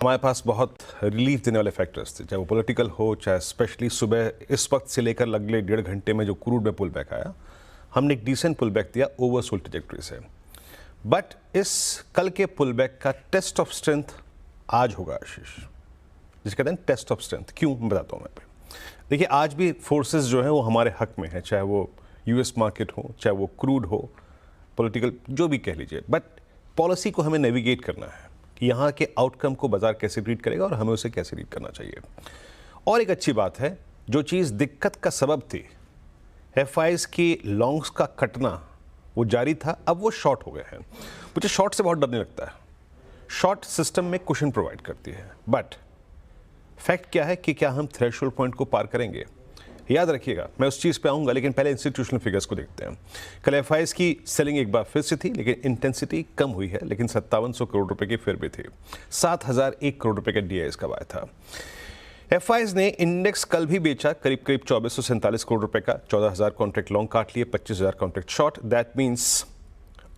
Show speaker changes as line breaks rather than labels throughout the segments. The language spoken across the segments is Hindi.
हमारे पास बहुत रिलीफ देने वाले फैक्टर्स थे, चाहे वो पॉलिटिकल हो, चाहे स्पेशली सुबह इस वक्त से लेकर अगले 1.5 घंटे में जो क्रूड में पुल बैक आया, हमने एक डिसेंट पुल बैक दिया ओवरसोल्ड ट्रैजेक्टरी से। बट इस कल के पुल बैक का टेस्ट ऑफ स्ट्रेंथ आज होगा आशीष, जिसे कहते हैं टेस्ट ऑफ स्ट्रेंथ। क्यों, मैं बताता हूँ। मैं देखिए, आज भी फोर्सेस जो हैं वो हमारे हक में है, चाहे वो यूएस मार्केट हो, चाहे वो क्रूड हो, पॉलिटिकल जो भी कह लीजिए। बट पॉलिसी को हमें नेविगेट करना है कि यहाँ के आउटकम को बाजार कैसे रीड करेगा और हमें उसे कैसे रीड करना चाहिए। और एक अच्छी बात है, जो चीज़ दिक्कत का सबब थी, एफआईज की लॉन्ग्स का कटना वो जारी था, अब वो शॉर्ट हो गए हैं। मुझे शॉर्ट से बहुत डरने लगता है। शॉर्ट सिस्टम में कुशन प्रोवाइड करती है, बट फैक्ट क्या है कि क्या हम थ्रेशोल्ड पॉइंट को पार करेंगे? याद रखिएगा, मैं उस चीज़ पे आऊँगा, लेकिन पहले इंस्टीट्यूशनल फिगर्स को देखते हैं। कल एफआईज की सेलिंग एक बार फिर से थी, लेकिन इंटेंसिटी कम हुई है, लेकिन 5700 करोड़ रुपए की फिर भी थी। 7001 करोड़ रुपए का डीआईएस का आया था। एफआईज ने इंडेक्स कल भी बेचा, करीब 2447 करोड़ रुपए का। 14,000 कॉन्ट्रैक्ट लॉन्ग काट लिए, 25,000 कॉन्ट्रैक्ट शॉर्ट। दैट मीन्स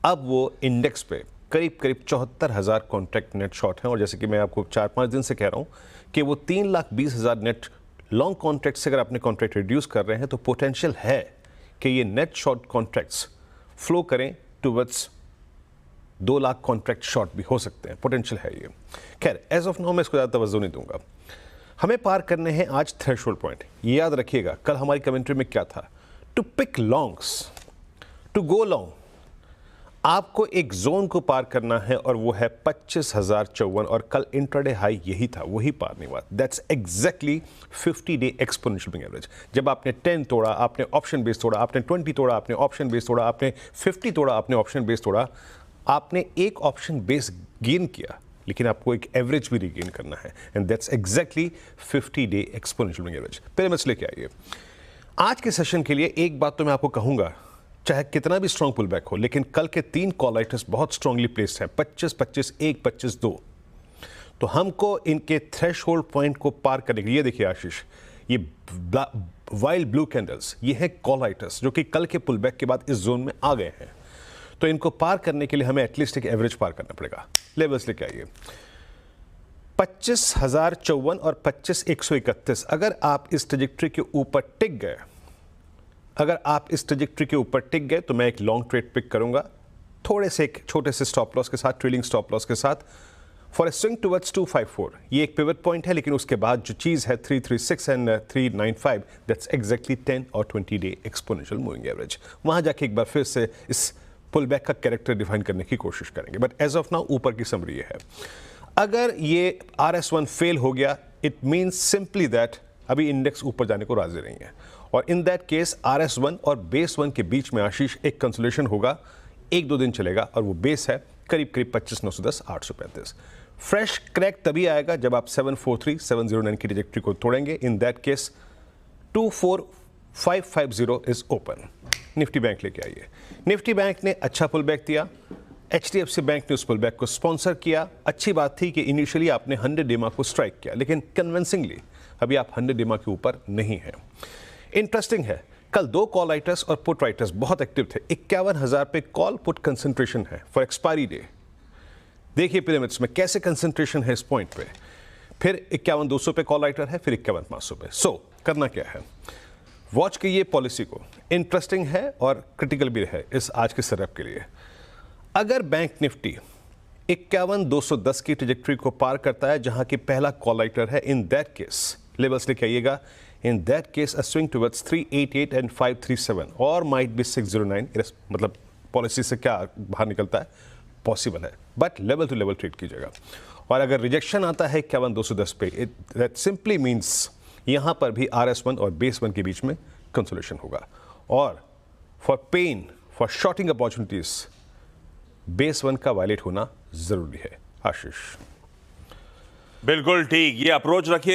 अब वो इंडेक्स पे करीब 74,000 कॉन्ट्रैक्ट नेट शॉर्ट हैं। और जैसे कि मैं आपको 4-5 दिन से कह रहा हूँ कि वो 3,20,000 नेट लॉन्ग कॉन्ट्रैक्ट से अगर अपने कॉन्ट्रैक्ट रिड्यूस कर रहे हैं तो पोटेंशियल है कि ये नेट शॉर्ट कॉन्ट्रैक्ट्स फ्लो करें टुवर्ड्स 2 लाख कॉन्ट्रैक्ट शॉर्ट भी हो सकते हैं। पोटेंशियल है ये। खैर, एज ऑफ नाउ मैं इसको ज़्यादा तवज्जो नहीं दूंगा। हमें पार करने हैं आज थ्रेशोल्ड पॉइंट। ये याद रखिएगा, कल हमारी कमेंट्री में क्या था, to pick longs, to go long, आपको एक जोन को पार करना है और वो है 25,054। और कल इंट्राडे हाई यही था, वही पार नहीं हुआ। That's exactly fifty day exponential moving average. जब आपने 10 तोड़ा, आपने ऑप्शन बेस तोड़ा, आपने 20 तोड़ा, आपने ऑप्शन बेस तोड़ा, आपने 50 तोड़ा, आपने ऑप्शन बेस तोड़ा, आपने एक ऑप्शन बेस गेन किया, लेकिन आपको एक एवरेज भी रिगेन करना है। And that's exactly fifty day exponential moving average. पहले मसले क्या आइए, आज के सेशन के लिए एक बात तो मैं आपको कहूंगा, चाहे कितना भी स्ट्रॉन्ग पुल बैक हो, लेकिन कल के 3 कॉल आइटम्स बहुत स्ट्रांगली प्लेस्ड हैं, 25-25, 1, 25-2। तो हमको इनके थ्रेशोल्ड पॉइंट को पार करने के लिए, देखिए आशीष, ये वाइल्ड ब्लू कैंडल्स, ये है कॉल आइटम्स जो कि कल के पुल बैक के बाद इस जोन में आ गए हैं। तो इनको पार करने के लिए हमें एटलीस्ट एक एवरेज पार करना पड़ेगा। लेवल्स लेके आइए, 25,054 और 25,131। अगर आप इस ट्रैजेक्टरी के ऊपर टिक गए, अगर आप इस ट्रैजेक्टरी के ऊपर टिक गए, तो मैं एक लॉन्ग ट्रेड पिक करूंगा, थोड़े से एक छोटे से स्टॉप लॉस के साथ, ट्रेलिंग स्टॉप लॉस के साथ, फॉर ए स्विंग टुवर्ड्स 254। ये एक पिवट पॉइंट है, लेकिन उसके बाद जो चीज़ है 336 एंड 395, दैट्स एग्जैक्टली 10 और 20-डे एक्सपोनेंशियल मूविंग एवरेज। वहां जाके एक बार फिर से इस पुल बैक का कैरेक्टर डिफाइन करने की कोशिश करेंगे। बट एज ऑफ नाउ ऊपर की समरी ये है, अगर ये RS1 फेल हो गया, इट मीन्स सिंपली दैट अभी इंडेक्स ऊपर जाने को राजी नहीं है। और इन दैट केस RS1 और बेस 1 के बीच में आशीष एक कंसोलेशन होगा, 1-2 दिन चलेगा, और वो बेस है करीब 25,910, 835। फ्रेश क्रैक तभी आएगा जब आप 743, 709 की ट्रैजेक्टरी को तोड़ेंगे। In that case 24,550 is open. Nifty bank लेके आइए। निफ्टी बैंक ने अच्छा पुल बैक दिया, HDFC बैंक ने उस पुल बैक को स्पॉन्सर किया। अच्छी बात थी कि इनिशियली आपने 100 EMA को स्ट्राइक किया, लेकिन कन्विंसिंगली अभी आप 100 EMA के ऊपर नहीं हैं। इंटरेस्टिंग है, कल 2 कॉल राइटर्स और पुट राइटर्स बहुत एक्टिव थे। 51,000 पे कॉल पुट कंसंट्रेशन है फॉर एक्सपायरी डे। देखिए पिरामिड्स में कैसे कंसंट्रेशन है इस पॉइंट पे। फिर 51,200 पे कॉल राइटर है, फिर 51,500 पे। सो करना क्या है, वॉच कीजिए पॉलिसी को। इंटरेस्टिंग है और क्रिटिकल भी है इस आज के सेटअप के लिए। अगर बैंक निफ्टी 51,210 की ट्रैजेक्टरी को पार करता है, जहां की पहला कॉल राइटर है, इन दैट केस लेवल्स लेके आइएगा, in that case a swing towards 388 and 537 or might be 609। मतलब पॉलिसी से क्या बाहर निकलता है, पॉसिबल है, but level to level trade कीजिएगा। और अगर रिजेक्शन आता है 51,210 पे, दैट सिंपली मीन्स यहां पर भी RS1 और बेस 1 के बीच में कंसोलेशन होगा। और for pen, for shorting opportunities, base 1 का वायलेट होना जरूरी है। आशीष,
बिल्कुल ठीक, ये अप्रोच रखिए।